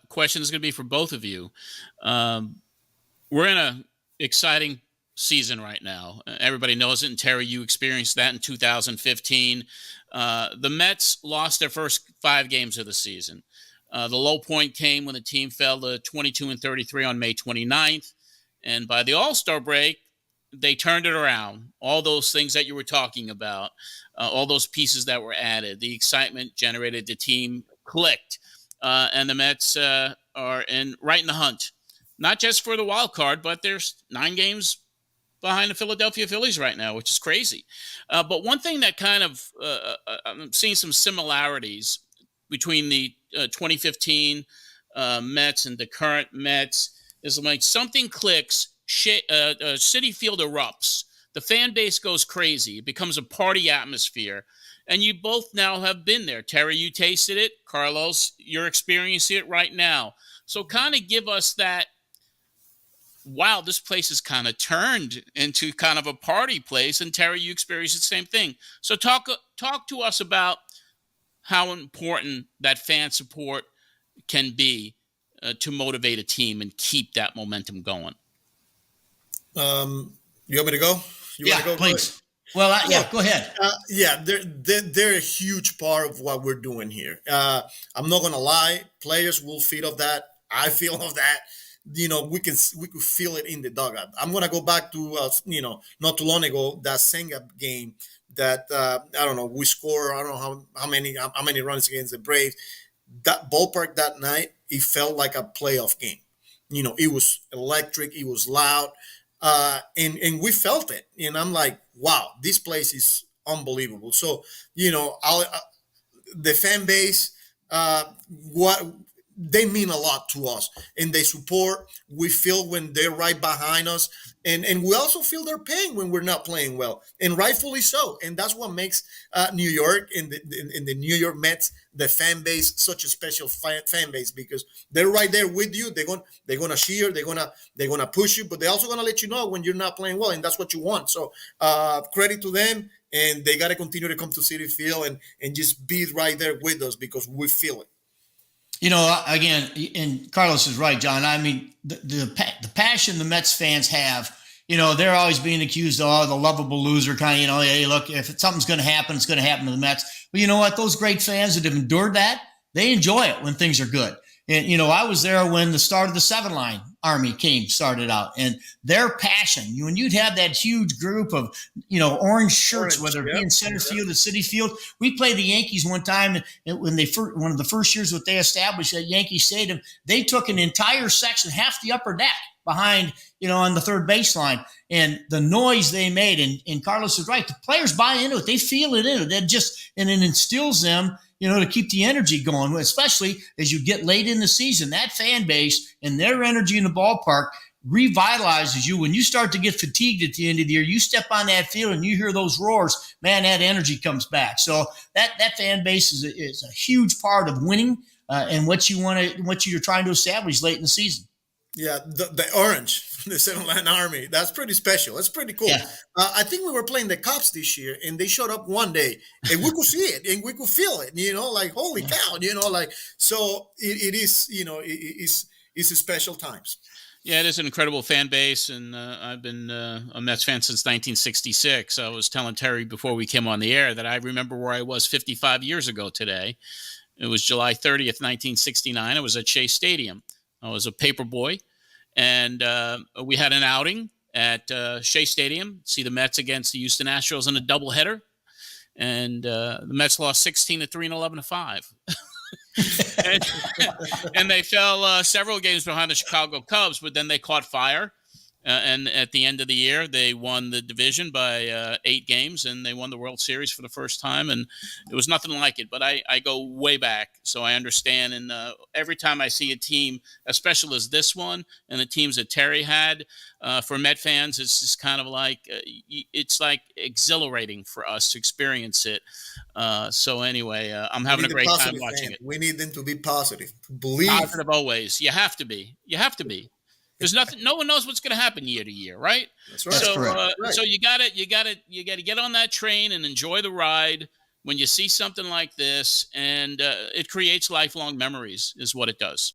question is going to be for both of you. We're in a exciting season right now. Everybody knows it, and Terry, you experienced that in 2015. The Mets lost their first 5 games of the season. The low point came when the team fell to 22-33 on May 29th. And by the All-Star break, they turned it around. All those things that you were talking about, all those pieces that were added, the excitement generated, the team clicked. And the Mets are right in the hunt. Not just for the wild card, but there's 9 games behind the Philadelphia Phillies right now, which is crazy. But one thing that kind of I'm seeing some similarities between the 2015 Mets and the current Mets is like something clicks, Citi Field erupts, the fan base goes crazy, it becomes a party atmosphere. And you both now have been there. Terry, you tasted it. Carlos, you're experiencing it right now. So kind of give us that, wow, this place is kind of turned into kind of a party place. And Terry, you experienced the same thing. So talk to us about how important that fan support can be to motivate a team and keep that momentum going. You want me to go? You want to go? Please. Well, go ahead. They're a huge part of what we're doing here. I'm not gonna lie, players will feed off that. I feel of that. We could feel it in the dugout. I'm gonna go back to not too long ago, that Senga game that I don't know, we score, I don't know how many runs against the Braves. That ballpark that night, it felt like a playoff game. It was electric, it was loud. And we felt it, and I'm like, wow, this place is unbelievable. So, the fan base, what they mean a lot to us, and they support. We feel when they're right behind us, and we also feel their pain when we're not playing well, and rightfully so. And that's what makes New York and the New York Mets, the fan base, such a special fan base, because they're right there with you. They're gonna cheer, they're gonna push you, but they're also gonna let you know when you're not playing well, and that's what you want. So credit to them, and they got to continue to come to Citi Field and just be right there with us because we feel it. Again, and Carlos is right, John. I mean, the passion the Mets fans have, they're always being accused of the lovable loser kind of, hey, look, if something's going to happen, it's going to happen to the Mets. But you know what? Those great fans that have endured that, they enjoy it when things are good. And, I was there when the start of the 7-line army started out, and their passion, when you'd have that huge group of, orange shirts, whether it be in center field or Citi Field. We played the Yankees one time, and when one of the first years that they established at Yankee Stadium, they took an entire section, half the upper deck behind, on the third baseline, and the noise they made. And Carlos is right. The players buy into it. They feel it in it. And it instills them, to keep the energy going, especially as you get late in the season. That fan base and their energy in the ballpark revitalizes you. When you start to get fatigued at the end of the year, you step on that field and you hear those roars, man, that energy comes back. So that fan base is a huge part of winning and what you're trying to establish late in the season. Yeah, the orange, the 7-line army, that's pretty special. That's pretty cool. Yeah. I think we were playing the Cubs this year, and they showed up one day, and we could see it, and we could feel it, like, holy cow, so it is, it's a special times. Yeah, it is an incredible fan base, and I've been a Mets fan since 1966. I was telling Terry before we came on the air that I remember where I was 55 years ago today. It was July 30th, 1969. I was at Shea Stadium. I was a paper boy, and we had an outing at Shea Stadium, see the Mets against the Houston Astros in a doubleheader, and the Mets lost 16-3 and 11-5. and they fell several games behind the Chicago Cubs, but then they caught fire. And at the end of the year, they won the division by 8 games, and they won the World Series for the first time. And it was nothing like it. But I go way back, so I understand. And every time I see a team as special as this one and the teams that Terry had, for Met fans, it's just kind of like it's like exhilarating for us to experience it. So anyway, I'm having a great time watching it. We need them to be positive, to believe. Positive always. You have to be. You have to be. There's nothing. No one knows what's going to happen year to year, right? That's right. So, so you got to get on that train and enjoy the ride when you see something like this, and it creates lifelong memories, is what it does.